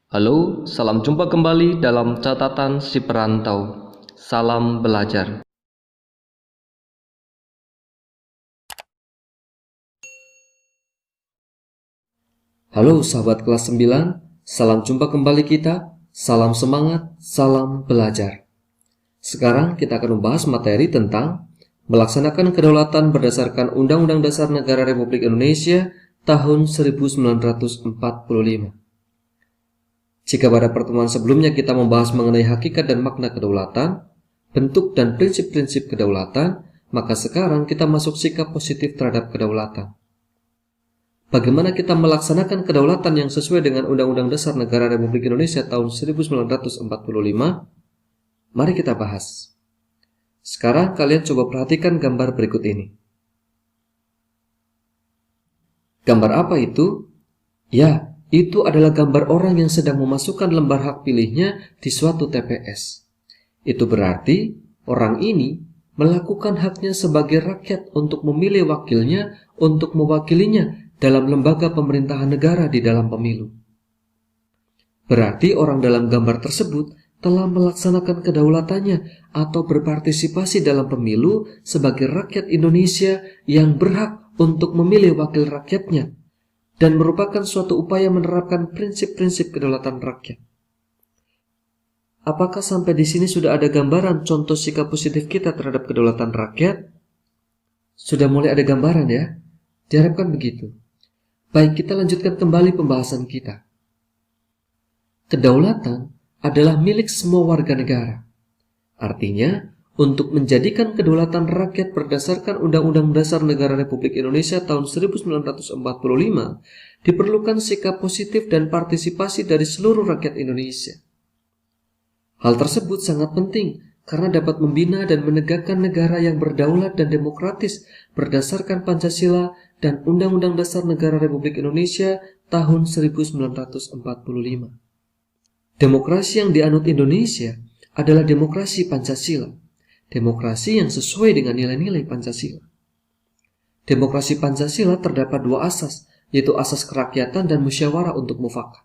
Halo, salam jumpa kembali dalam catatan si perantau. Salam belajar. Halo sahabat kelas 9, salam jumpa kembali kita. Salam semangat, salam belajar. Sekarang kita akan membahas materi tentang melaksanakan kedaulatan berdasarkan Undang-Undang Dasar Negara Republik Indonesia tahun 1945. Jika pada pertemuan sebelumnya kita membahas mengenai hakikat dan makna kedaulatan, bentuk dan prinsip-prinsip kedaulatan, maka sekarang kita masuk sikap positif terhadap kedaulatan. Bagaimana kita melaksanakan kedaulatan yang sesuai dengan Undang-Undang Dasar Negara Republik Indonesia tahun 1945? Mari kita bahas. Sekarang kalian coba perhatikan gambar berikut ini. Gambar apa itu? Ya, itu adalah gambar orang yang sedang memasukkan lembar hak pilihnya di suatu TPS. Itu berarti orang ini melakukan haknya sebagai rakyat untuk memilih wakilnya untuk mewakilinya dalam lembaga pemerintahan negara di dalam pemilu. Berarti orang dalam gambar tersebut telah melaksanakan kedaulatannya atau berpartisipasi dalam pemilu sebagai rakyat Indonesia yang berhak untuk memilih wakil rakyatnya dan merupakan suatu upaya menerapkan prinsip-prinsip kedaulatan rakyat. Apakah sampai di sini sudah ada gambaran contoh sikap positif kita terhadap kedaulatan rakyat? Sudah mulai ada gambaran ya? Diharapkan begitu. Baik, kita lanjutkan kembali pembahasan kita. Kedaulatan adalah milik semua warga negara. Artinya, untuk menjadikan kedaulatan rakyat berdasarkan Undang-Undang Dasar Negara Republik Indonesia tahun 1945, diperlukan sikap positif dan partisipasi dari seluruh rakyat Indonesia. Hal tersebut sangat penting karena dapat membina dan menegakkan negara yang berdaulat dan demokratis berdasarkan Pancasila dan Undang-Undang Dasar Negara Republik Indonesia tahun 1945. Demokrasi yang dianut Indonesia adalah demokrasi Pancasila, demokrasi yang sesuai dengan nilai-nilai Pancasila. Demokrasi Pancasila terdapat dua asas, yaitu asas kerakyatan dan musyawarah untuk mufakat.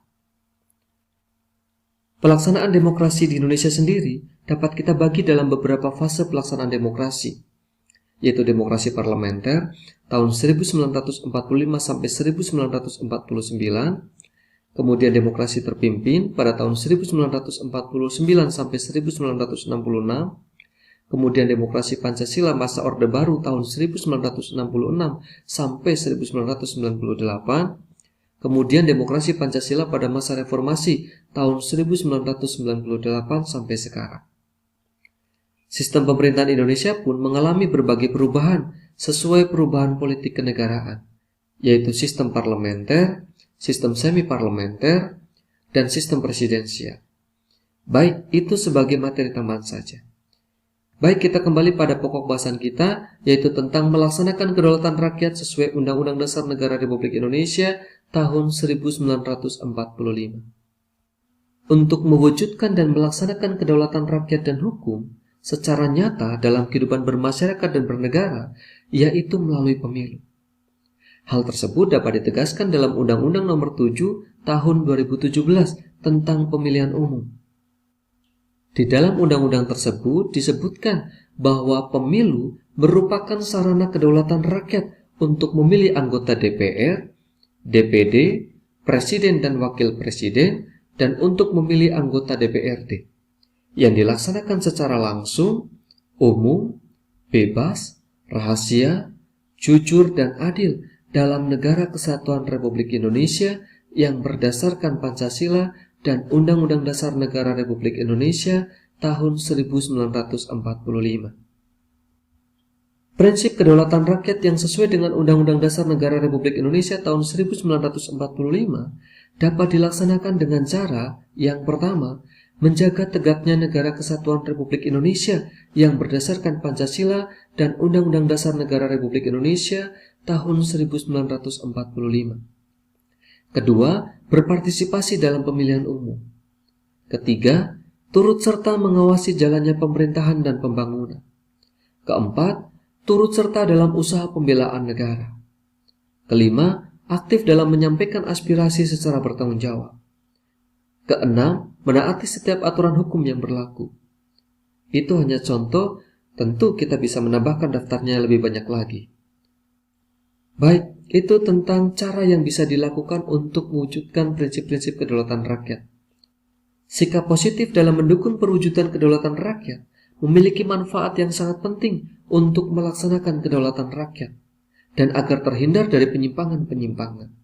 Pelaksanaan demokrasi di Indonesia sendiri dapat kita bagi dalam beberapa fase pelaksanaan demokrasi, yaitu demokrasi parlementer tahun 1945 sampai 1949, kemudian demokrasi terpimpin pada tahun 1949 sampai 1966, kemudian demokrasi Pancasila masa Orde Baru tahun 1966 sampai 1998, kemudian demokrasi Pancasila pada masa reformasi tahun 1998 sampai sekarang. Sistem pemerintahan Indonesia pun mengalami berbagai perubahan sesuai perubahan politik kenegaraan, yaitu sistem parlementer, sistem semi-parlementer, dan sistem presidensial. Baik, itu sebagai materi tambahan saja. Baik, kita kembali pada pokok bahasan kita, yaitu tentang melaksanakan kedaulatan rakyat sesuai Undang-Undang Dasar Negara Republik Indonesia tahun 1945. Untuk mewujudkan dan melaksanakan kedaulatan rakyat dan hukum secara nyata dalam kehidupan bermasyarakat dan bernegara, yaitu melalui pemilu. Hal tersebut dapat ditegaskan dalam Undang-Undang Nomor 7 Tahun 2017 tentang Pemilihan Umum. Di dalam undang-undang tersebut disebutkan bahwa pemilu merupakan sarana kedaulatan rakyat untuk memilih anggota DPR, DPD, presiden dan wakil presiden, dan untuk memilih anggota DPRD yang dilaksanakan secara langsung, umum, bebas, rahasia, jujur, dan adil dalam Negara Kesatuan Republik Indonesia yang berdasarkan Pancasila dan Undang-Undang Dasar Negara Republik Indonesia tahun 1945. Prinsip kedaulatan rakyat yang sesuai dengan Undang-Undang Dasar Negara Republik Indonesia tahun 1945 dapat dilaksanakan dengan cara yang pertama, menjaga tegaknya Negara Kesatuan Republik Indonesia yang berdasarkan Pancasila dan Undang-Undang Dasar Negara Republik Indonesia tahun 1945. Kedua, berpartisipasi dalam pemilihan umum. Ketiga, turut serta mengawasi jalannya pemerintahan dan pembangunan. Keempat, turut serta dalam usaha pembelaan negara. Kelima, aktif dalam menyampaikan aspirasi secara bertanggung jawab. Keenam, menaati setiap aturan hukum yang berlaku. Itu hanya contoh, tentu kita bisa menambahkan daftarnya lebih banyak lagi. Baik, itu tentang cara yang bisa dilakukan untuk mewujudkan prinsip-prinsip kedaulatan rakyat. Sikap positif dalam mendukung perwujudan kedaulatan rakyat memiliki manfaat yang sangat penting untuk melaksanakan kedaulatan rakyat dan agar terhindar dari penyimpangan-penyimpangan.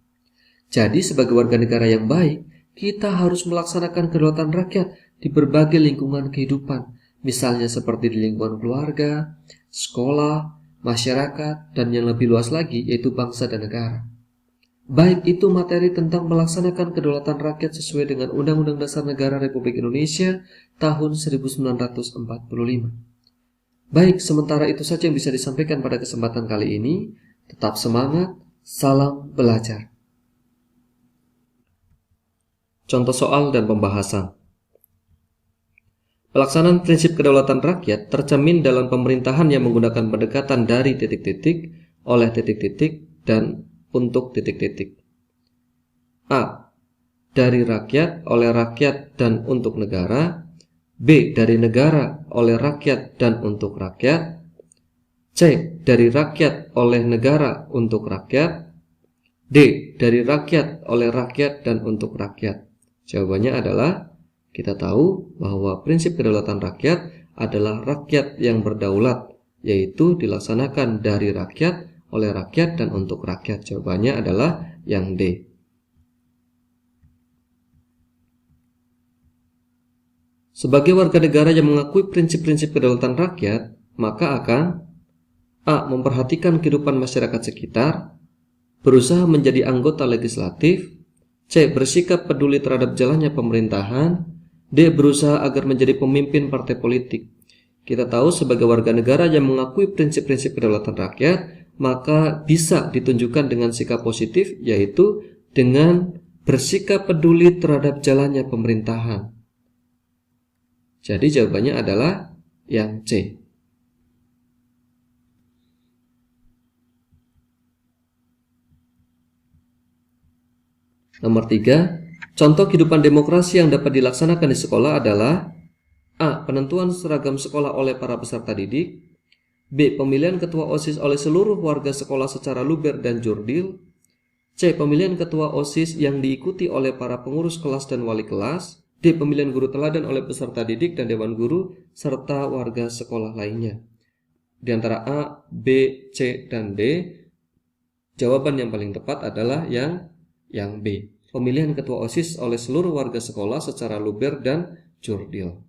Jadi sebagai warga negara yang baik, kita harus melaksanakan kedaulatan rakyat di berbagai lingkungan kehidupan, misalnya seperti di lingkungan keluarga, sekolah, masyarakat, dan yang lebih luas lagi yaitu bangsa dan negara. Baik itu materi tentang melaksanakan kedaulatan rakyat sesuai dengan Undang-Undang Dasar Negara Republik Indonesia tahun 1945. Baik, sementara itu saja yang bisa disampaikan pada kesempatan kali ini. Tetap semangat, salam belajar. Contoh soal dan pembahasan. Pelaksanaan prinsip kedaulatan rakyat tercermin dalam pemerintahan yang menggunakan pendekatan dari titik-titik, oleh titik-titik, dan untuk titik-titik. A. Dari rakyat, oleh rakyat, dan untuk negara. B. Dari negara, oleh rakyat, dan untuk rakyat. C. Dari rakyat, oleh negara, untuk rakyat. D. Dari rakyat, oleh rakyat, dan untuk rakyat. Jawabannya adalah, kita tahu bahwa prinsip kedaulatan rakyat adalah rakyat yang berdaulat, yaitu dilaksanakan dari rakyat, oleh rakyat, dan untuk rakyat. Jawabannya adalah yang D. Sebagai warga negara yang mengakui prinsip-prinsip kedaulatan rakyat, maka akan A. Memperhatikan kehidupan masyarakat sekitar, berusaha menjadi anggota legislatif. C. Bersikap peduli terhadap jalannya pemerintahan. D. Berusaha agar menjadi pemimpin partai politik. Kita tahu sebagai warga negara yang mengakui prinsip-prinsip kedaulatan rakyat, maka bisa ditunjukkan dengan sikap positif, yaitu dengan bersikap peduli terhadap jalannya pemerintahan. Jadi jawabannya adalah yang C. Nomor 3, contoh kehidupan demokrasi yang dapat dilaksanakan di sekolah adalah A. Penentuan seragam sekolah oleh para peserta didik. B. Pemilihan ketua OSIS oleh seluruh warga sekolah secara luber dan jurdil. C. Pemilihan ketua OSIS yang diikuti oleh para pengurus kelas dan wali kelas. D. Pemilihan guru teladan oleh peserta didik dan dewan guru serta warga sekolah lainnya. Di antara A, B, C, dan D, jawaban yang paling tepat adalah yang B. Pemilihan ketua OSIS oleh seluruh warga sekolah secara luber dan jurdil.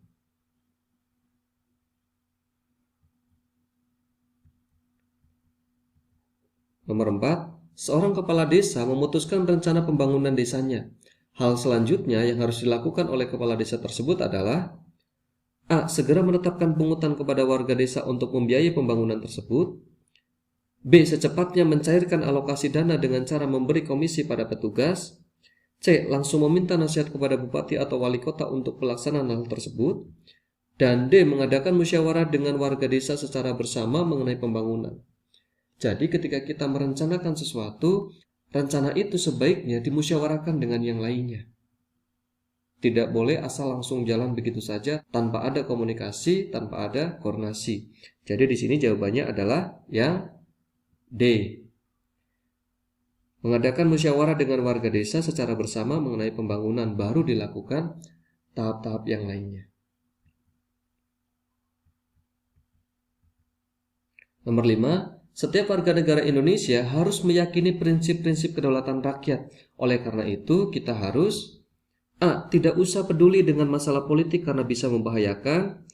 Nomor 4, seorang kepala desa memutuskan rencana pembangunan desanya. Hal selanjutnya yang harus dilakukan oleh kepala desa tersebut adalah A. Segera menetapkan pungutan kepada warga desa untuk membiayai pembangunan tersebut. B. Secepatnya mencairkan alokasi dana dengan cara memberi komisi pada petugas. C. Langsung meminta nasihat kepada bupati atau wali kota untuk pelaksanaan hal tersebut. Dan D. Mengadakan musyawarah dengan warga desa secara bersama mengenai pembangunan. Jadi ketika kita merencanakan sesuatu, rencana itu sebaiknya dimusyawarahkan dengan yang lainnya. Tidak boleh asal langsung jalan begitu saja tanpa ada komunikasi, tanpa ada koordinasi. Jadi di sini jawabannya adalah yang D. Mengadakan musyawarah dengan warga desa secara bersama mengenai pembangunan, baru dilakukan tahap-tahap yang lainnya. Nomor 5, setiap warga negara Indonesia harus meyakini prinsip-prinsip kedaulatan rakyat. Oleh karena itu, kita harus A. Tidak usah peduli dengan masalah politik karena bisa membahayakan.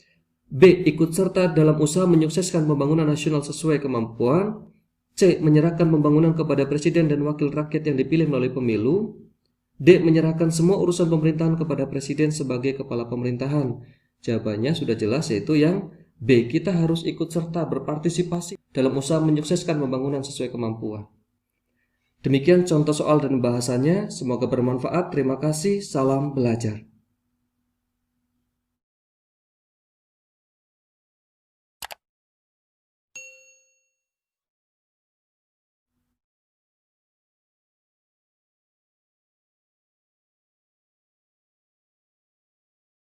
B. Ikut serta dalam usaha menyukseskan pembangunan nasional sesuai kemampuan. C. Menyerahkan pembangunan kepada presiden dan wakil rakyat yang dipilih melalui pemilu. D. Menyerahkan semua urusan pemerintahan kepada presiden sebagai kepala pemerintahan. Jawabannya sudah jelas, yaitu yang B. Kita harus ikut serta berpartisipasi dalam usaha menyukseskan pembangunan sesuai kemampuan. Demikian contoh soal dan bahasanya. Semoga bermanfaat. Terima kasih. Salam belajar.